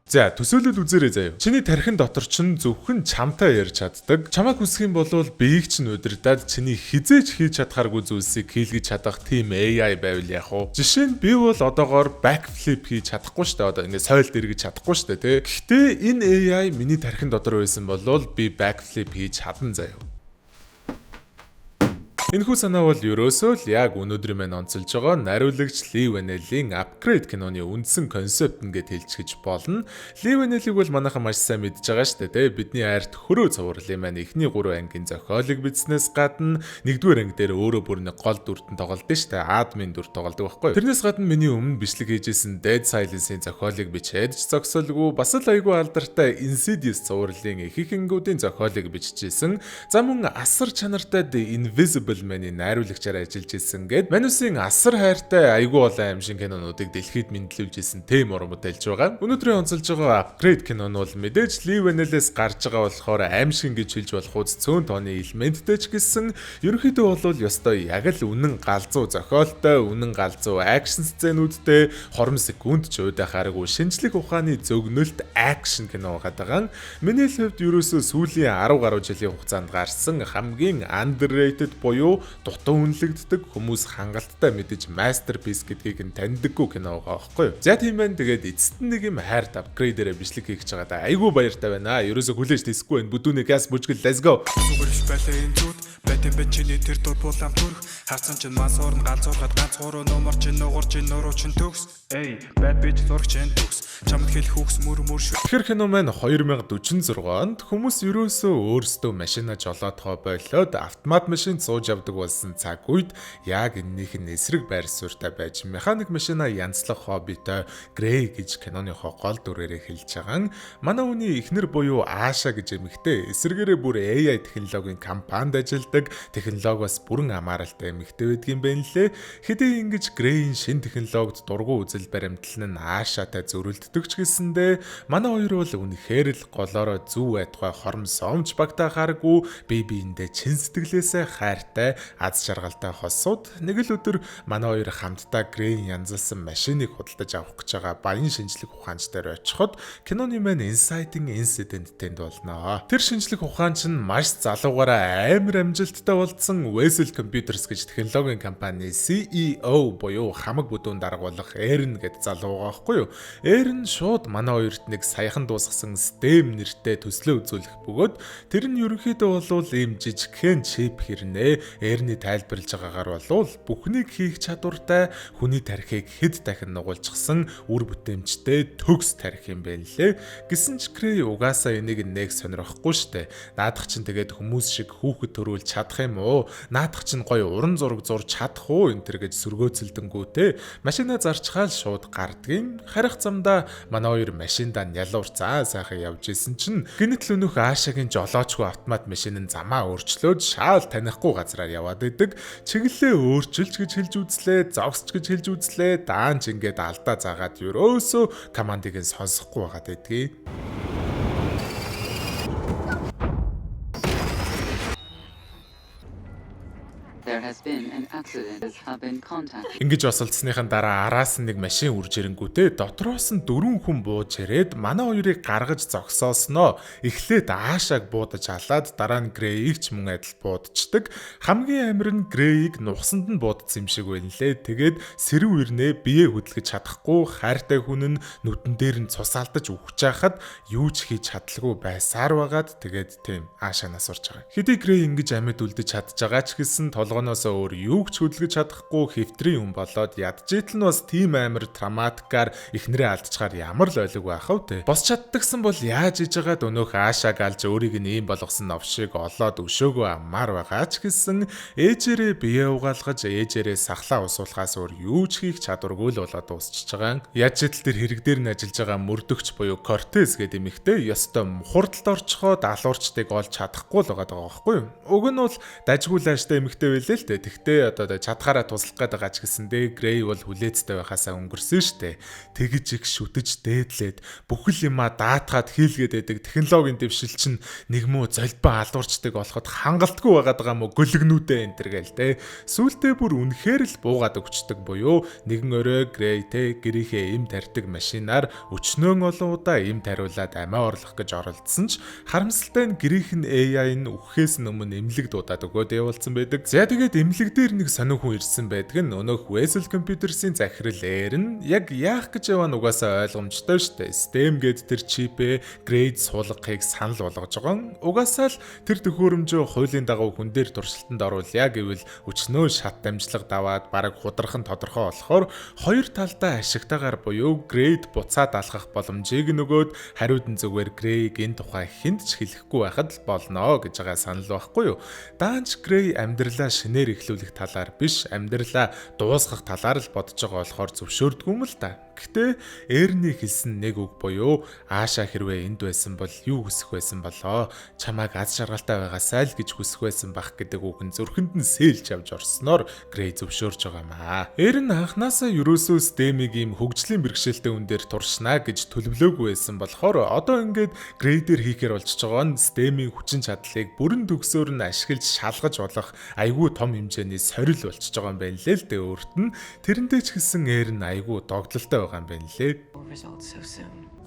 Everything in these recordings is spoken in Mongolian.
За төсөөлөл үзээрэй заяа. Чиний тархин дотор чинь зөвхөн чамтай ярьж чаддаг. Чамайг хүсэх юм бол биеийг чинь удирдаад чиний хизээж хийж чадхааргүй зүйлсийг хийлгэж чадах тийм AI байвал яах вэ? Жишээ нь би бол одоогоор backflip хийж чадахгүй шүү дээ. Одоо ингээд сойлд эргэж чадахгүй шүү дээ, тий. Гэхдээ энэ AI миний тархин дотор байсан бол би backflip хийж чадна заяа. Энэхүү санаа бол ерөөсөө л яг өнөөдрийн маань онцолж байгаа нариулагч Ли Ванелийн Upgrade киноны үндсэн концепт ингээд хэлчихэж болно. Ли Ванелиг бол манайхан маш сайн мэдж байгаа шүү дээ. Бидний арт хөрөө цувралын маань эхний 3 ангийн зохиолыг бичснээс гадна 1-р анги дээр өөрөө бүр нэг гол дүртэн тоглолт шүү дээ. Админ дүр тоглодог байхгүй юу? Тэрнээс гадна миний өмнө бичлэг хийжсэн Dead Silence-ийн зохиолыг бичээд ч зогсолгүй бас л айгүй алдартай Insidious цувралын их ихэнгүүдийн зохиолыг бичижсэн. За мөн асар чанартай The Invisible миний найруулагчаар ажиллаж ирсэн гээд Манусын асар хайртай айгүй олон аимшиг кинонуудыг дэлхийд мэдлүүлж ирсэн тэм уран бүтээлж байгаа. Өнөөдрийн онцолж байгаа Upgrade кино нь бол мэдээж Ли Ванелээс гарч байгаа болохоор аимшиг гэж хэлж болох үз цөөн тооны элементтэй ч гэсэн ерөнхийдөө бол ёстой яг л үнэн галзуу зохиолтой, үнэн галзуу акшн сценүүдтэй 20 секунд ч уйдахааргүй шинжлэх ухааны зөгнөлт акшн кино байгаа. Миний хувьд ерөөсөө сүүлийн 10 гаруй жилийн хугацаанд гарсан хамгийн underrated буюу дутуу үнэлэгддэг хүмүүс хангалттай мэдэж masterpiece гэдгийг нь таньдаггүй кино байгаа байхгүй юу. За тийм байна. Тэгээд эцэст нь нэг юм хайрт апгрейдэрэ бичлэг хийж байгаа да. Айгүй баяртай байна. Ерөөсө хүлээж тэсэхгүй байна. Бүдүүний газ бүжгэл let's go. Сүгэрш байлаа энэ зүуд бэтэн бэчний тэр дур булам төрх харсан чинь мансуур нь ганцуурхад ганц гурав номер чинь нугар чинь нуруу чинь төгс. Эй bad bitch зурх чинь төгс. Чамд хэл хүүхс мөр шүү. Тэгэхээр кино маань 2046 онд хүмүүс ерөөсөө өөрсдөө машина жолоодхоо болоод автомат машинд сууж явдаг болсон цаг үед яг энэнийх нь эсрэг байр суурьтай байж механик машина янзлах хоббитой Грей гэж киноныхоо гол дүрээрээ хэлж байгаа. Манай хүний эхнэр буюу Аша гэж эмэгтэй эсрэгээрээ бүр AI технологийн компанид ажилладаг, технологиос бүрэн хамааралтай эмэгтэй байдаг юм байна лээ. Хэдий ингэж Грейн шин технологид дургу үзэл баримтлал нь Ашатай зөрүүлдэг ч гэсэндээ манай хоёр бол үнэхээр л голоороо зүв байтугай хормс омж багтаа хараггүй бие биендээ чин сэтгэлээсээ хайртай аз жаргалтай хосууд нэг л өдөр манай хоёр хамтдаа Грейн янзалсан машиныг худалдаж авах гэж байгаа баян шинжлэх ухаанч дээр очиход киноны маань Inciting Incident-тэнд болноо. Тэр шинжлэх ухаанч нь маш залуугаараа амар амжилттай болцсон Wesel Computers гэж технологийн компани CEO буюу хамаг бүдүүн дарга болох Эрн гэд залуу байгаа байхгүй юу? Эрн шууд манай хоёрт нэг саяхан дуусгасан STEM нэртэй төслөө үзүүлэх бөгөөд тэр нь ерөнхийдөө бол ийм жижигхэн чип хэрнээ Эрний тайлбарлаж байгаагаар бол бүхнийг хийх чадвартай хүний тархийг хэд дахин нугуулчихсан үр бүтээмжтэй төгс тархи юм байна лээ. Гэсэн ч Грей угаасаа энийг нэг сонирхохгүй штэ. Наадах чинь тэгээд хүмүүс шиг хүүхэд төрүүлж чадах юм уу? Наадах чинь гоё уран зураг зурж чадах уу? Энтэр гэж сөргөөцөлдөнгүүтээ машина зарчхаал шууд гардгийн харих замдаа манай хоёр машиндаа нялуур цаа сайхан явж исэн чинь гинэт л өнөх Аашагийн жолоочгүй автомат машин нь замаа өөрчлөөд шаал танихгүй газраар яваад идэг. Чиглэлээ өөрчилж гэж хэлж үзлээ, зогсч гэж хэлж үзлээ. Даанч ингээд алдаа заагаад ерөөсөө командыг нь сонсохгүй байгаад байдгийг. There has been an accident. Have been contacted. Ингэж осолцсныхан дараа араас нь нэг машин үрж ирэнгүүтээ дотроос нь 4 хүн бууж ирээд манай хоёрыг гаргаж зогсоосноо. Эхлээд Аашааг буудаж халаад дараа нь Грейг ч мөн адил буудчихдаг. Хамгийн амир нь Грейг нухсанд нь буудсан юм шиг байна лээ. Тэгээд сэрв ирнэ бие хөдлөж чадахгүй хайртай хүн нь нүдэн дээр нь цус алдаж үхэж байхад юу ч хийж чадлагүй байсаар байгаад тэгээд тийм Аашаанаас урж байгаа. Хэдий Грей ингэж амьд үлдэж чадж байгаа ч гэсэн толгоноос өөр юу ч хөдөлгөж чадахгүй хэвтрийн хүн болоод ядчийтл нь бас тийм амар травматикаар ихнэрээ алдчихаар ямар л ойлог байх вэ? Бос чаддагсан бол яаж иж байгаад өнөөх Аашааг алж өөрийг нь ийм болгосон новшиг олоод өшөөгөө аммаар байгаа ч гэсэн ээжээрээ бие угаалгаж ээжээрээ сахлаа усуулахаас өөр юу ч хийх чадваргүй л болоод дуусчихж байгаа. Ядчийтл тэр хэрэг дээр нь ажиллаж байгаа мөрдөгч буюу Кортес гэдэг эмэгтэй ёстой мухардалд орчхоо даалуурчдыг олж чадахгүй л байгаа байхгүй юу? Уг нь бол дажгуулааштай эмэгтэй байлээ л дээ. Тэгтээ одоо чадхаараа туслах гээд байгаа ч гэсэндээ Грей бол хүлээцтэй байхаасаа өнгөрсөн штэ. Тэгж их шүтэж дээдлээд бүхэл юмаа даатгаад хийлгээд байдаг технологийн дэвшил чинь нэг муу золбон алуурчдаг болоход хангалтгүй байгаад байгаа мó гөлгнүүдээ энэ төр гээл те. Сүүлдээ бүр үнэхээр л буугаад өгчдөг буюу нэгэн өрөө Грей те гэрийнхээ им тарьдаг машинаар өчнөөн олон удаа им тариулаад амиа орлох гэж оролдсон ч харамсалтай нь гэрийнх нь AI нь үхэхээс өмнө эмнэлэг дуудаад өгөөд явуулсан байдаг. За тэгээд эмнэлэг дээр нэг сонин хүн ирсэн байдаг нь өнөөх Wessel Computers-ийн захирал Aaron яг яах гэж яваа нь угаасаа ойлгомжтой штэ. STEM гээд тэр чипээ Grade суулгахыг санал болгож байгаа. Угаасаа л тэр төхөөрөмжөө хуулийн дагуу хүн дээр туршилтанд оруулъя гэвэл өчнөө шат дамжлага даваад бараг худрах нь тодорхой болохоор хоёр талдаа ашигтайгаар буюу Grade буцаад алхах боломжийг нөгөөд хариуд нь зүгээр Grey энэ тухай хэнд ч хэлэхгүй байхад л болно гэж байгаа санал байхгүй юу. Даанч Grey амьдралаа шинээр эхлүүлэх талаар биш, амьдралаа дуусгах талаар л бодож байгаа болохоор зөвшөөрдгүй юм л та. Гэхдээ Эрни хэлсэн нэг үг буюу аашаа хэрвээ энд байсан бол юу хүсэх байсан болоо? Чамайг аз жаргалтай байгаасай л гэж хүсэх байсан бах гэдэг үг нь зүрхэнд нь сэлж авч орсноор Grey зөвшөөрж байгаа юм аа. Эрн анханасаа ерөөсөө STEM-ийг ийм хөгжлийн бэрхшээлтэй хүн дээр туршнаа гэж төлөвлөөгүй байсан болохоор одоо ингээд Grey дээр хийхээр болчихж байгаа нь STEM-ийн хүчин чадлыг бүрэн төгсөөр нь ашиглаж шалгаж болох айгүй том хэмжээний сорил болчихж байгаа юм байна лээ л дээ. Өөрт нь тэрэндээ ч гэсэн Эрн айгүй догдолтой байгаа юм байна лээ. Results so soon.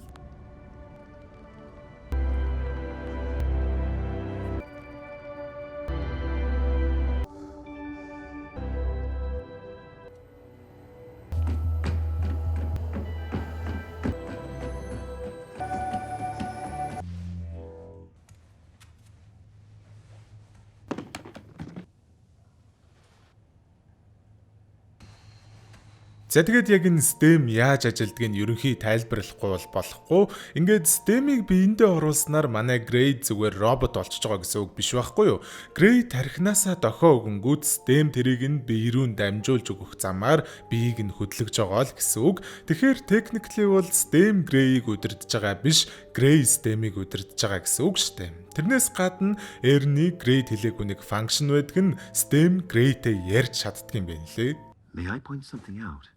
За тэгээд яг энэ STEM яаж ажилдгийг нь ерөнхий тайлбарлахгүй бол болохгүй. Ингээд STEM-ийг биендээ оруулснаар манай Grey зүгээр робот болчихж байгаа гэсэн үг биш байхгүй юу? Grey тархинасаа дохио өгөнгүүд STEM тэрийг нь бие рүү дамжуулж өгөх замаар биеийг нь хөдлөж байгаа л гэсэн үг. Тэгэхээр technically бол STEM Grey-ийг удирдах байгаа биш, Grey STEM-ийг удирдах байгаа гэсэн үг шүү дээ. Тэрнээс гадна Ernie Grey хэлээгүй нэг function байдаг нь STEM Grey-тэй ярьж чаддаг юм байна лээ. May I point something out?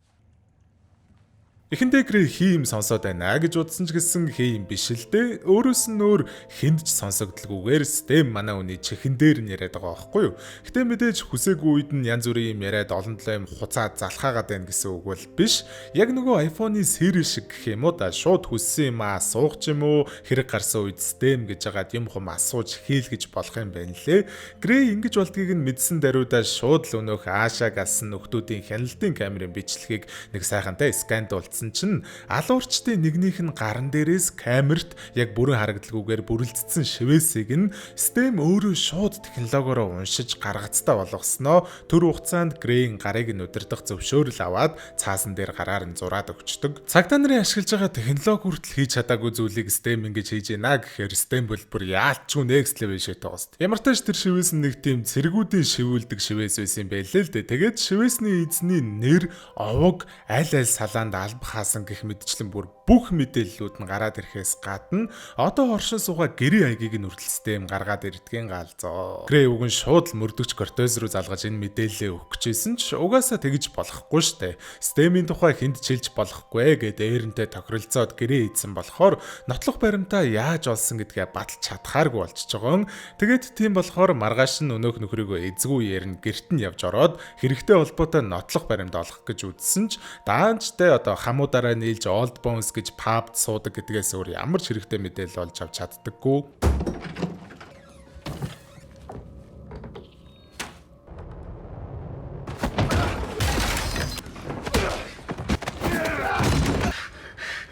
Эхэндээ Grey хийм сонсоод байна гэж удсан ч гэсэн хийм биш л дээ. Өөрөөс нь өөр хүнд ч сонсогдлгүйгээр STEM манай үний чихэн дээр нь яриад байгаа байхгүй юу. Гэтэ мэдээж хүсээгүй үед нь янз бүрийн юм яриад олон толоо юм хуцаа залхаагаад байна гэсэн үг бол биш. Яг нөгөө iPhone-ы сэрэл шиг гэх юм уу да шууд хүссэн юм суух ч юм уу хэрэг гарсан үед STEM гэж хагаад юм хум асууж хийлгэж болох юм байна лээ. Grey ингэж болдгийг нь мэдсэн даруйдаа шууд л өнөөх аашааг алсан нөхдүүдийн хяналтын камерын бичлэгийг нэг сайхантай скандуулсан чинь алуурчдын нэгнийх нь гарн дээрээс камерт яг бүрэн харагдalgүйгээр бүрэлдсэн шивээсийг нь STEM өөрөө шууд технологиороо уншиж гаргацтай болгосноо төр хугацаанд Grey-ийн гарыг нь удирдах зөвшөөрөл аваад цаасан дээр гараар нь зураад өгчдөг. Цагдаа нарын ашиглаж байгаа технологи хүртэл хийж чадаагүй зүйлийг STEM ингэж хийж байна гэхээр STEM бол бүр яалтчгүй next level shit байгаа шүү дээ. Ямар ч тач тэр шивээс нь нэг тийм цэргүүдийн шивүүлдэг шивээс байсан юм байлээ л дээ. Тэгээд шивээсний эзний нэр, овог, аль салаанд албах хаасан гэх мэтчлэн бүр бүх мэдээллүүд нь гараад ирэхээс гадна одоо оршин суугаа гэрээ аягийг нь хүртэл STEM гаргаад ирдгийн галзоо. Grey уг нь шууд л мөрдөгч Cortez руу залгаж энэ мэдээлэлээ өгөх гэжсэн ч угаасаа тэгж болохгүй штэ. STEM-ийн тухай хүнд чилж болохгүй гэд Эрентэй тохиролцоод гэрээ ийдсэн болохоор нотлох баримтаа яаж олсон гэдгээ баталж чадхааргүй болчихж байгаа юм. Тэгээд тийм болохоор маргааш нь өнөөх нөхрийгөө эзгүй Эрен гэрт нь явж ороод хэрэгтэй холбоотой нотлох баримт олох гэж үзсэн ч даанчтай одоо хамуудаараа нийлж Old Bones гэж пабд суудаг гэдгээс өөр ямар ч хэрэгтэй мэдээлэл олж авч чаддаггүй.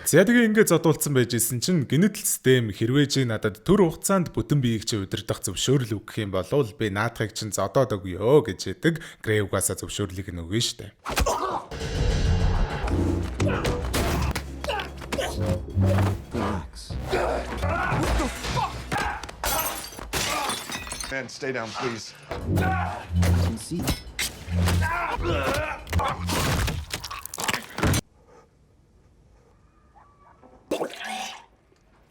За тэгээ ингээд зодуулсан байж исэн чинь гинэтл STEM хэрвээж надад төр хугацаанд бүтэн биеийг чи удирдах зөвшөөрөл өгөх юм бол би наадахыг чинь зодоод өгье гэж яддаг. Grey угаасаа зөвшөөрлийг нь өгнө штэ. Relax. What the fuck? Man, stay down, please. I can see.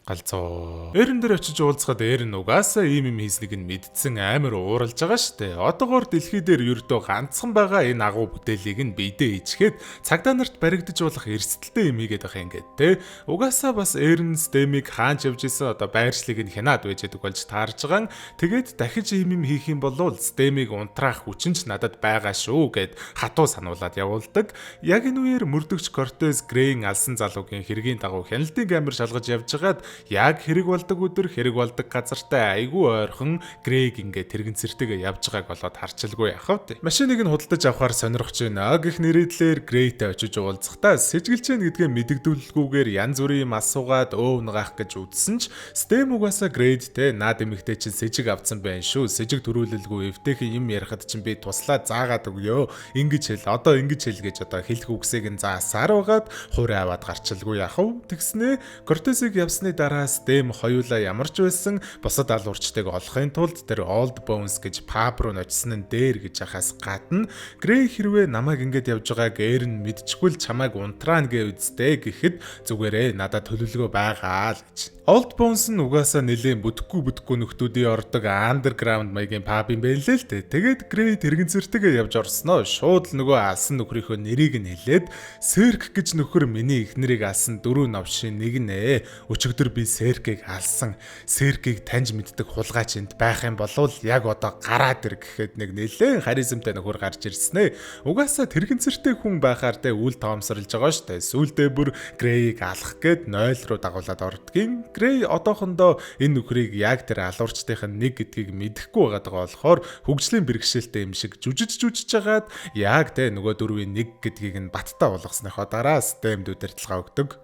Галзуу. Эрен дээр очиж уулзахад Эрен угаасаа ийм юм хийснийг нь мэдсэн амар ууралж байгаа штэ. Одоогоор дэлхий дээр ердөө ганцхан байгаа энэ агуу бүтээлийг нь биедээ ичгээд цагдаа нарт баригдаж болох эрсдэлтэй юм хийгээд байгаа ингээд те. Угаасаа бас Эрен Стэмиг хаанч явж исэн одоо байршлыг нь хянаад байж байгаа болж таарж байгаа. Тэгээд дахиж ийм юм хийх юм бол Стэмиг унтраах хүчинч надад байгаа шүү гэд хатуу сануулад явуулдаг. Яг энэ үеэр мөрдөгч Кортес Грейн алсан залуугийн хэргийн дагуу хяналтын камер шалгаж явжгаад яг хэрэг болдог өдөр хэрэг болдог газартай айгүй ойрхон Грейг ингээд тэрэгцэртэйгээ явж байгааг болоод харчилгүй яхав тий. Машиныг нь худалдаж авахар сонирхож байна гэх нэрийдлэр Грейтэй очиж уулзахдаа сэжгэлж яах гэдгээ мэдэгдүүлэлгүйгээр янз бүрийн юм асуугаад өвнгаах гэж үзсэн ч Стэм угаасаа Грейдтэй наад эмэгтэй чинь сэжиг авцсан байх шүү. Сэжиг төрүүлэлгүй эвтэйхэн юм ярихад чинь би туслаад заагаад өгөө. Ингэж хэл одоо ингэж хэл гэж одоо хэлэх үгсийг нь заасаар байгаад хуурай аваад гарчилгүй яхав. Тэгснээ Кортесийг явсны дараа Стэм хоёулаа ямар ч байсан бусад алуурчтайг олохын тулд тэр Old Bones гэж паб руу очсон нь дээр гэж ахаас гадна Грей хэрвээ намайг ингэж явж байгааг Эрен мэдчихгүй л чамайг унтраана гэ үздэй гэхэд зүгээрээ надад төлөвлөгөө байгаа л гэж. Old Bones нь угаасаа нэлээд бүтэхгүй нөхдүүдийн ордог underground маягийн паб юм байлээ л дээ. Тэгээд Грей тэрэгцэртэйгээ явж орсноо шууд л нөгөө алсан нөхрийнхөө нэрийг нь хэлээд Серк гэж нөхөр миний эхнэрийг алсан дөрөв навшийн нэг нэ. Өчигдөр би Серкийг алсан. Серкийг таньж мэддэг хулгайч энд байх юм болвол яг одоо гараад ир гэхэд нэг нэлээд харизмтай нөхөр гарч ирсэн ээ. Угаасаа тэрэгцэртэй хүн байхаар тэ үл тоомсорлж байгаа штэ. Сүүлдээ бүр Грейийг алах гээд 0 руу дагуулад ордгийн. Грей одоохондоо энэ нөхрийг яг тэр алуурчдын нэг гэдгийг мэдэхгүй байгаа болохоор хөгжлийн бэрхшээлтэй юм шиг жүжиж жагаад яг тэ нөгөө дөрвийн нэг гэдгийг нь баттай болгосныхоо дараа Стэмд удирдлага өгдөг.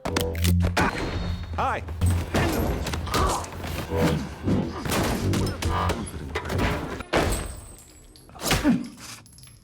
Hi.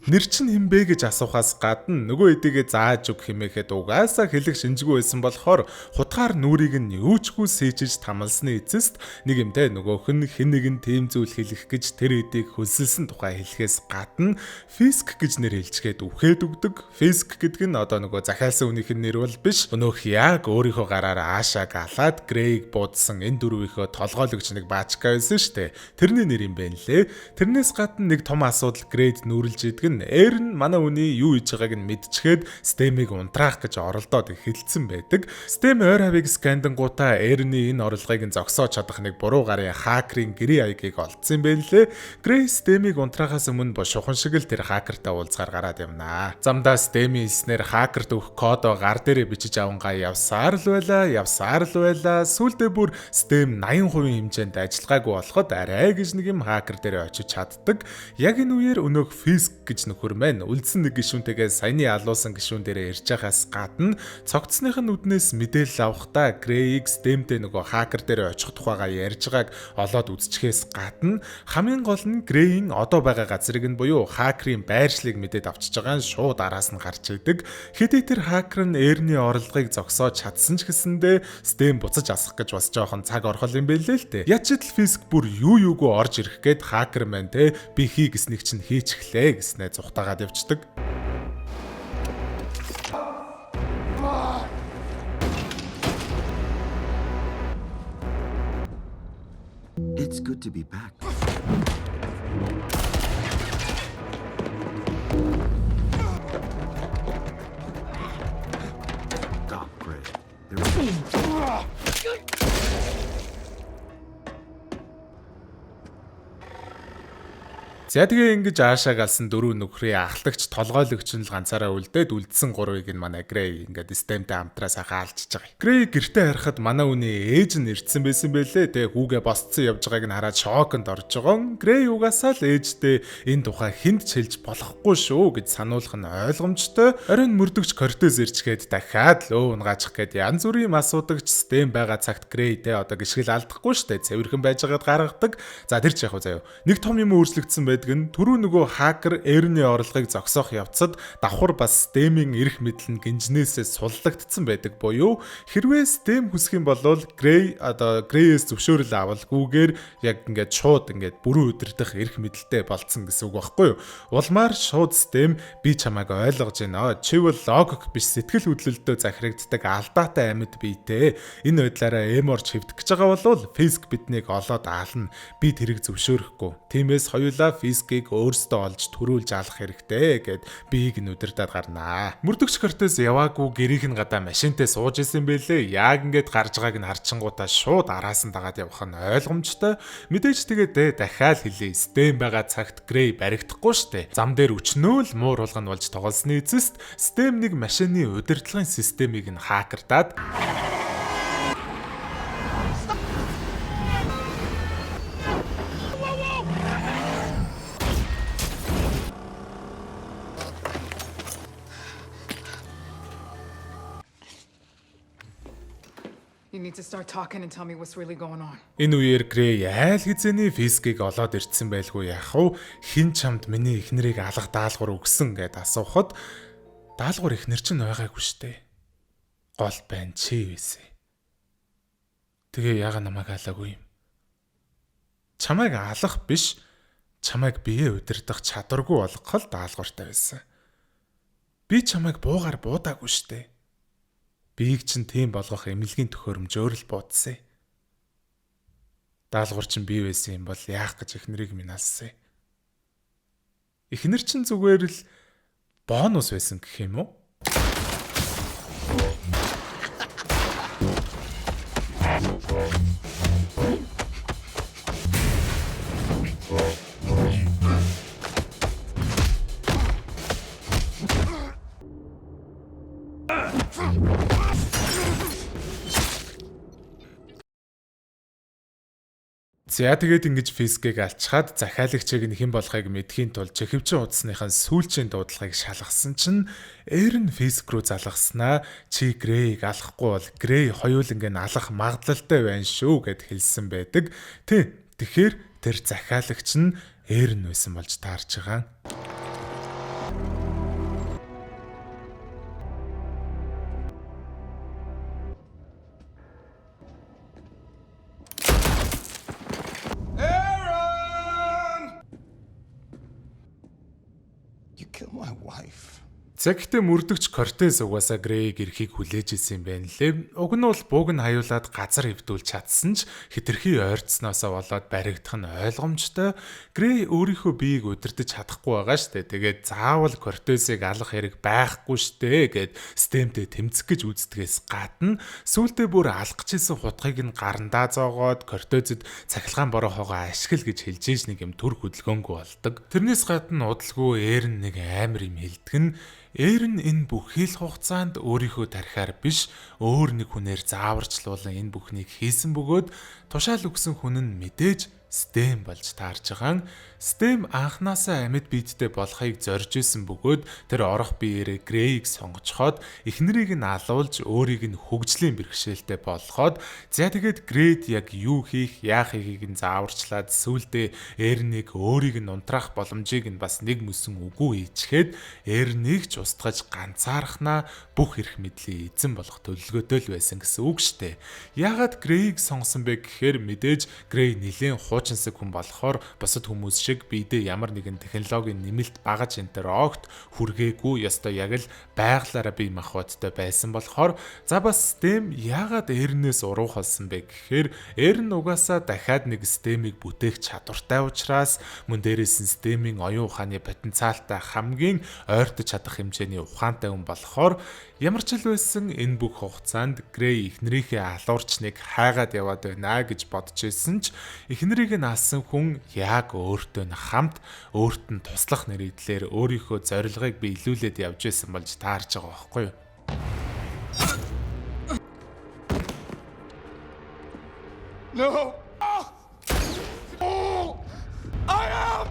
Нэр чинь хинбэ гэж асуухаас гадна нөгөө эдийгээ зааж өг хэмээхэд угаасаа хэлэх шинжгүй байсан болохоор хутгаар нүрийг нь юучгүй сээжиж тамалсны эцэст нэг юмтэй нөгөөх нь хэн нэгэн тийм зүйл хэлэх гэж тэр эдийг хөлсөлсөн тухай хэлэхээс гадна Fisk гэж нэр хэлчихэд үхээд өгдөг. Fisk гэдэг нь одоо нөгөө захиалсан хүнийх нь нэр бол биш. Өнөөх яг өөрийнхөө гараар аашаа галаад Грейг буудсан энэ дөрвийнхөө толгойлогч нэг баачка байсан штэ. Тэрний нэр юм байна лээ. Тэрнээс гадна нэг том асуудал Грейд нүүрлж идэг. Эрен манай үний юу хийж байгааг нь мэдчихээд Стэмийг унтраах гэж оролдоод хэлсэн байдаг. Стэм ойр хавийг скандангуудаа Эрний энэ орлогыг нь зогсоож чадах нэг буруу гарын хакерын гэрээ аягийг олдсон юм байна лээ. Грей Стэмийг унтраахаас өмнө бошуухан шиг л тэр хакертай уулзгаар гараад явнаа. Замдаа Стэмийн хэлснээр хакерт өгөх кодоо гар дээрээ бичиж авангаа явсаар л байлаа. Сүүлдээ бүр Стэм 80% хэмжээнд ажиллагаагүй болоход арай гэж нэг юм хакер дээрээ очиж чаддаг. Яг энэ үеэр өнөөх Fisk гэж нөхөр маань үлдсэн нэг гишүүнтэйгээ саяны алуусан гишүүн дээрээ ирж байхаас гадна цогцсных нь үднээс мэдээлэл авахдаа Грейг Стэмтэй нөгөө хакер дээрээ очих тухайгаа ярьж байгааг олоод үзчихээс гадна хамгийн гол нь Грейн одоо байгаа газрыг нь буюу хакерын байршлыг мэдээд авчиж байгаа нь шууд араас нь гарч идэг. Хэдий тэр хакер нь Эрний орлогыг зогсоож чадсан ч гэсэндээ Стэм буцаж асах гэж бас жоохон цаг орхол юм байлээ л дээ. Ячид л Fisk бүр юугүй орж ирэх гээд хакер маань те би хий гэснийг чинь хийчихлээ гэснээр зүхтагаад явцдаг. It's good to be back. Stop, Gray. За тэгээ ингэж аашаа галсан дөрөв нөхрийн ахлагч толгойлогч нь л ганцаараа үлдээд үлдсэн гурвыг нь манай Грей ингээд Стэмтэй хамтраа сайхан алчж байгаа. Грей гэртээ харахад манай үний ээж нь ирдсэн байсан байлээ. Тэгээ хүүгээ босцсон явж байгааг нь хараад шоконд орж байгаа. Грей угаасаа л ээжтэй энэ тухай хүнд ч хэлж болохгүй шүү гэж сануулах нь ойлгомжтой. Оройн мөрдөгч Кортес ирчгээд дахиад л унгаачих гээд янз бүрийн юм асуудагч Стэм байгаа цагт Грейтэй одоо гიშгэл алдахгүй штэ цэвэрхэн байж байгаад гаргадаг. За тэр ч яг заяа. Нэг том юм өөрчлөгдсөн байдаг. гэдэг нь түрүү нөгөө хакер Эрний орлогыг зогсоох явцад давхар бас Стэмийн эрх мэдэл нь гинжнээсээ суллагдсан байдаг буюу хэрвээ Стэм хүсэх юм бол Грейээс зөвшөөрөл авалгүйгээр яг ингээд шууд ингээд бүрэн удирдах эрх мэдэлтэй болцсон гэсэн үг байхгүй юу? Улмаар шууд Стэм би чамайг ойлгож байна. Чи бол логик биш сэтгэл хөдлөлтөө захирагддаг алдаатай амьд биетэй. Энэ байдлаараа эморч хэвдэх гэж байгаа бол Фиск биднийг олоод аална. Би тэрийг зөвшөөрөхгүй. Тиймээс хоёулаа Фискийг өөрсдөө олж төрүүлж алах хэрэгтэй гэд биеийг нь удирдаад гарнаа. Мөрдөгч Кортес яваагүй гэрийнх нь гадаа машинтээ сууж исэн бэлээ. Яг ингээд гарч байгааг нь харчингуудаа шууд араас нь дагаад явах нь ойлгомжтой. Мэдээж тэгээд дахиад хэлээ. Стэм байгаа цагт Грей баригдахгүй штэ. Зам дээр өчнөө л муур хулгана болж тоглосны эцэст Стэм нэг машины удирдлагын системийг нь хакердаад You need to start talking and tell me what's really going on. Энэ үеэр Грей айл хизээний Фискийг олоод ирдсэн байлгүй яах вэ? Хин чамд миний эхнэрийг алга даалгавар өгсөн гэд асуухад даалгавар эхнэр чинь байгаагүй штэ. Гол байн чи вэсэ. Тэгээ яга намайг алаагүй юм. Чамайг алах биш, чамайг бие удирдах чадваргүй болгох л даалгавартай байсан. Би чамайг буугаар буудаагүй штэ. Биеийг чинь тийм болгох эмнэлгийн төхөөрөмжөөр л буудсан. Даалгавар чинь бий байсан юм бол яах гэж эхнэрийг минь алсан. Эхнэр чинь зүгээр л бонус байсан гэх юм уу? За тэгээд ингэж Фискийг алчхаад захиалагчийг нь хэн болохыг мэдхийн тулд чихвчэн удасныхаа сүүлчийн дуудлагыг шалгасан чинь Эрн Фиск рүү залгаснаа чи Грейг алахгүй бол Грей хоёуланг нь алах магадлалтай байна шүү гэд хэлсэн байдаг. Тэгэхээр тэр захиалагч нь Эрн байсан болж таарч байгаа. Kill my wife. Тэгэхдээ мөрдөгч Кортес угаасаа Грейг эрхийг хүлээж ирсэн юм байна лээ. Уг нь бол бууг нь хаяулаад газар хэвдүүлж чадсан ч хитрхи ойрцсноосоо болоод баригдах нь ойлгомжтой. Грей өөрийнхөө биеийг удирдах чадахгүй байгаа штэ. Тэгээд заавал Кортесыг алах хэрэг байхгүй штэ гэд Стэмтэй тэмцэх гэж үздэгээс гадна сүүлдээ бүр алах гэжсэн хутгийг нь гарандаа зоогоод Кортесэд цахилгаан борохоогоо ашигла гэж хэлж ийж нэг юм төр хөдөлгөөнгүй болдог. Тэрнээс гадна удалгүй Эрн нэг амар юм хэлдэг нь Эрн энэ бүх хил хугацаанд өөрийнхөө тархиар биш өөр нэг хүнээр зааварчлуулан энэ бүхнийг хийсэн бөгөөд тушаал өгсөн хүн нь мэдээж Стэм болж таарж байгаа. Стэм анханасаа амьд биедтэй болохыг зорж исэн бөгөөд тэр орох биеэрээ Грейг сонгочхоод эхнэрийг нь алуулж өөрийг нь хөгжлийн бэрхшээлтэй болгоод за тэгээд Грейд яг юу хийх, яахыг нь зааварчлаад сүүлдээ Эрнийг өөрийг нь унтраах боломжийг нь бас нэг мөсөн үгүй хийчихэд Эрнийг ч устгаж ганцаархнаа бүх эрх мэдлийн эзэн болох төлөвлөгөөтэй л байсан гэсэн үг штэ. Яагаад Грейг сонгосон бэ гэхээр мэдээж Грей нэлээд хуучинсаг хүн болохоор бусад хүмүүс шиг биедээ ямар нэгэн технологийн нэмэлт багаж энтер огт хүргээгүй ёстой яг л байгалаараа бие махбодтой байсан болохоор за бас Стэм яагаад Эрнээс уруух болсон бэ гэхээр Эрн угаасаа дахиад нэг Стэмийг бүтээх чадвартай учраас мөн дээрээс нь Стэмийн оюун ухааны потенциалтай хамгийн ойртож чадах хэмжээний ухаантай хүн болохоор ямар ч л байсан энэ бүх хугацаанд Грей эхнэрийнхээ алуурчныг хайгаад яваад байна гэж бодож ирсэн ч эхнэрийг нь алсан хүн яг өөртөө хамт өөрт нь туслах нэрийдлэр өөрийнхөө зорилгыг биелүүлээд явж байсан болж таарж байгаа байхгүй юу? No! I am!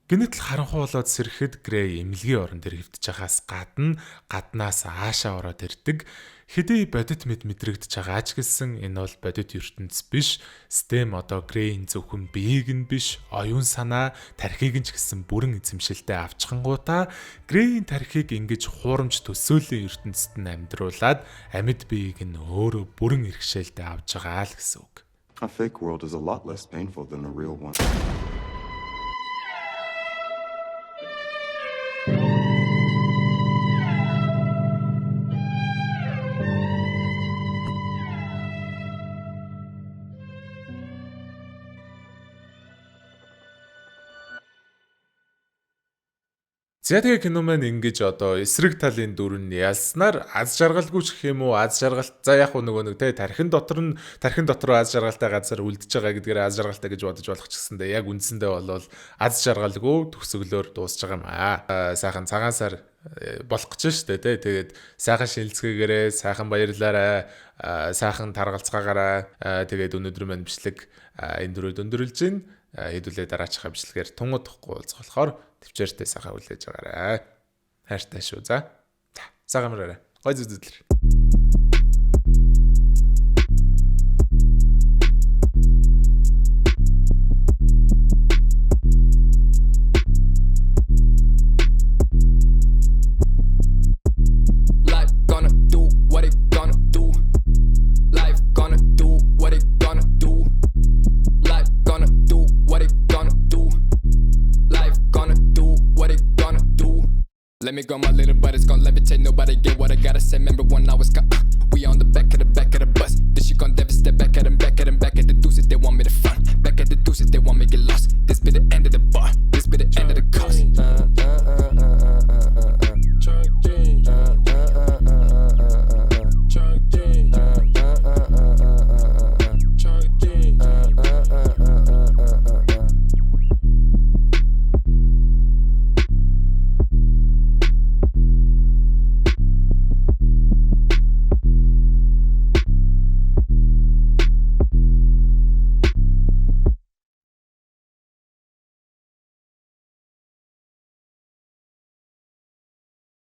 Гэнэтл харанхуй болоод сэрэхэд Грей эмнэлгийн орон дээр хэвтэж байгаас гаднаас аашаа ороод ирдэг. Хэдий бодит мэдрэгдэж байгаа ч гэсэн энэ бол бодит ертөнц биш. Стэм одоо Грейн зөвхөн биеийг нь биш, оюун санаа, тархийг нь ч гэсэн бүрэн эзэмшилтэй авчхангуудаа Грейн тархийг ингэж хуурамч төсөөллийн ертөнцид нь амьдруулад амьд биеийг нь өөрөө бүрэн иргэшээлтэй авч байгаа л гэсэн үг. A fake world is a lot less painful than a real one. За тэгээ кино маань ингэж одоо эсрэг талын дүр нь ялснаар аз жаргалгүй ч гэх юм уу, аз жаргалт за яг нөгөө нэг те тархин дотор аз жаргалтай газар үлдэж байгаа гэдгээр аз жаргалтай гэж бодож болох ч гэсэндээ яг үндсэндээ бол аз жаргалгүй төгсгөлөөр дуусж байгаа юм аа. Сайхан цагаан сар болох гэж штэ те. Тэгээд сайхан шинэлцгээгээрээ, сайхан баярлаарай, сайхан таргалцгаагаараа тэгээд өнөөдөр маань бичлэг энэ дөрөв өндөрлж гин хэдүүлээ дараачихаа бичлэгээр тунгуудахгүй уулзах болохоор төвчээртэй сайхан хүлээж байгаарай. Хайртай шүү. За. Сайхан мөрөөрэй. Гой зүзэлэр. Life gonna do what it gonna do. Life gonna do what it gonna do. Life gonna do what it gonna do. Life gonna do what it gonna do. Let me go, my little buddy's gonna levitate. Nobody get what I gotta say. Remember when I was we on the back of the bus. This shit gon' devastate. Back at them, back at them, back at the deuces. They want me to front. Back at the deuces, they want me to get lost.